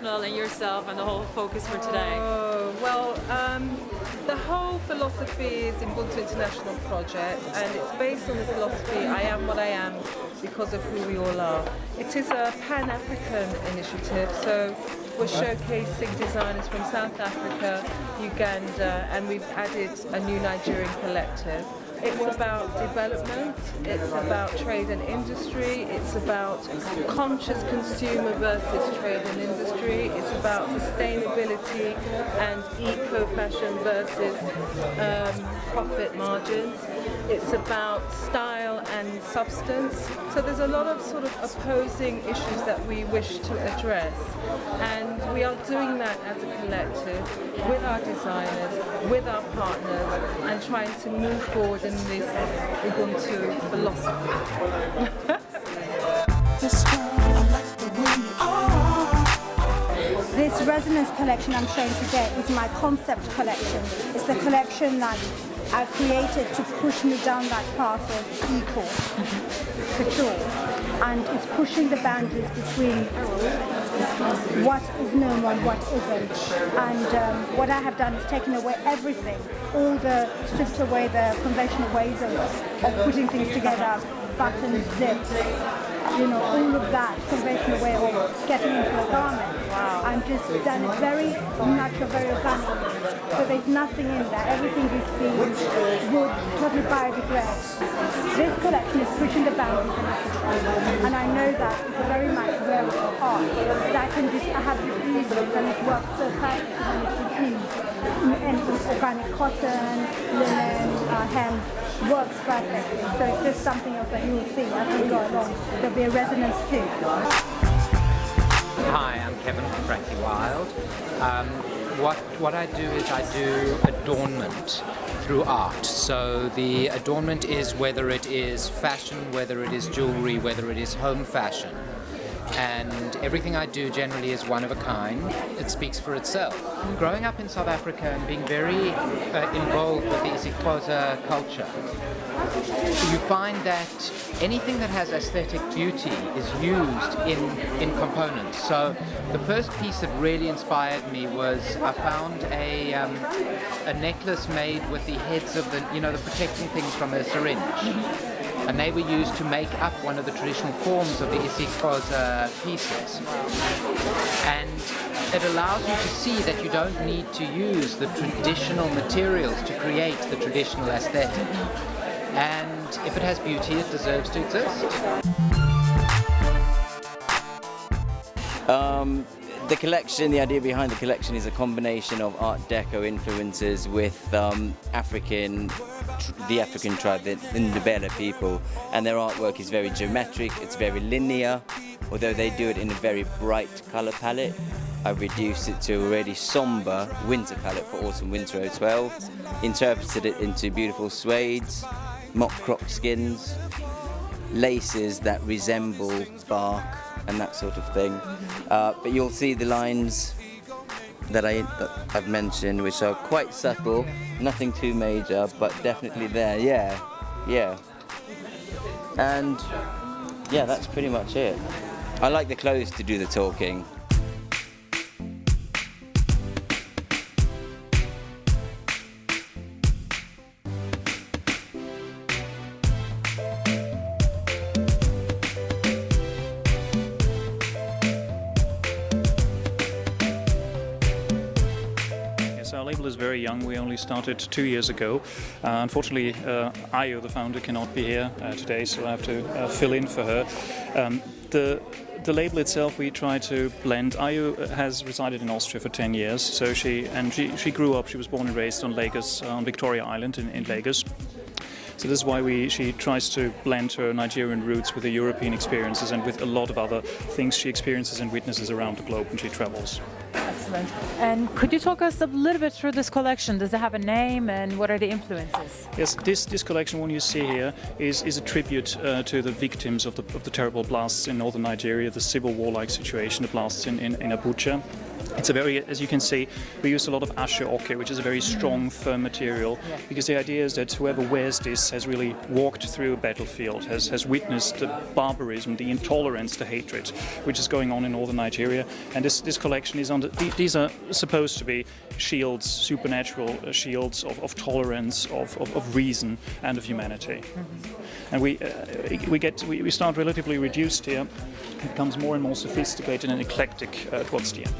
International and yourself and the whole focus for today? Oh, well, the whole philosophy is Ubuntu International project, and it's based on the philosophy I am what I am because of who we all are. It is a Pan-African initiative, so we're showcasing designers from South Africa, Uganda, and we've added a new Nigerian collective. It's about development, it's about trade and industry, it's about conscious consumer versus trade and industry, it's about sustainability and eco-fashion versus profit margins. It's about style and substance. So there's a lot of sort of opposing issues that we wish to address. And we are doing that as a collective with our designers, with our partners, and trying to move forward in this Ubuntu philosophy. This resonance collection I'm showing today is my concept collection. It's the collection that I created to push me down that path of eco, couture, and it's pushing the boundaries between what is known and what isn't. And what I have done is taken away everything, stripped away the conventional ways of putting things together, buttons, zips, all of that conventional way of getting into a garment. Wow. And just done it very natural, very organic. So there's nothing in there. Everything you see would totally biodegrade. This collection is pushing the boundaries and I know that it's very much where it's art. That I have diffused it and it works so perfectly when it's diffused. And with organic cotton, linen, hemp, works perfectly. So it's just something else that you will see as we go along. There'll be a resonance too. Hi, I'm Kevin from Frankie Wild. What I do is I do adornment through art. So the adornment is whether it is fashion, whether it is jewelry, whether it is home fashion. And everything I do generally is one of a kind. It speaks for itself. Growing up in South Africa and being very involved with the isiXhosa culture, you find that anything that has aesthetic beauty is used in components. So the first piece that really inspired me was I found a necklace made with the heads of the protecting things from a syringe. And they were used to make up one of the traditional forms of the isiXhosa pieces. And it allows you to see that you don't need to use the traditional materials to create the traditional aesthetic. And if it has beauty, it deserves to exist. The collection, the idea behind the collection is a combination of Art Deco influences with the African tribe, the Ndebele people, and their artwork is very geometric, it's very linear, although they do it in a very bright colour palette. I've reduced it to a really sombre winter palette for autumn-winter 2012, interpreted it into beautiful suedes, mock croc skins, laces that resemble bark and that sort of thing. But you'll see the lines that I've mentioned, which are quite subtle, nothing too major, but definitely there, yeah. And yeah, that's pretty much it. I like the clothes to do the talking. Our label is very young. We only started 2 years ago. Unfortunately, Ayo, the founder, cannot be here today, so I have to fill in for her. The label itself, we try to blend. Ayo has resided in Austria for 10 years, so she grew up. She was born and raised on Lagos, on Victoria Island in Lagos. So this is why she tries to blend her Nigerian roots with the European experiences and with a lot of other things she experiences and witnesses around the globe when she travels. Excellent. And could you talk us a little bit through this collection? Does it have a name and what are the influences? Yes, this collection, one you see here, is a tribute to the victims of the terrible blasts in northern Nigeria, the civil war-like situation, the blasts in Abuja. It's a very, as you can see, we use a lot of ashe ochre, which is a very strong, firm material, because the idea is that whoever wears this has really walked through a battlefield, has witnessed the barbarism, the intolerance, the hatred, which is going on in northern Nigeria. And this collection is these are supposed to be shields, supernatural shields of tolerance, of reason, and of humanity. And we start relatively reduced here. It becomes more and more sophisticated and eclectic towards the end.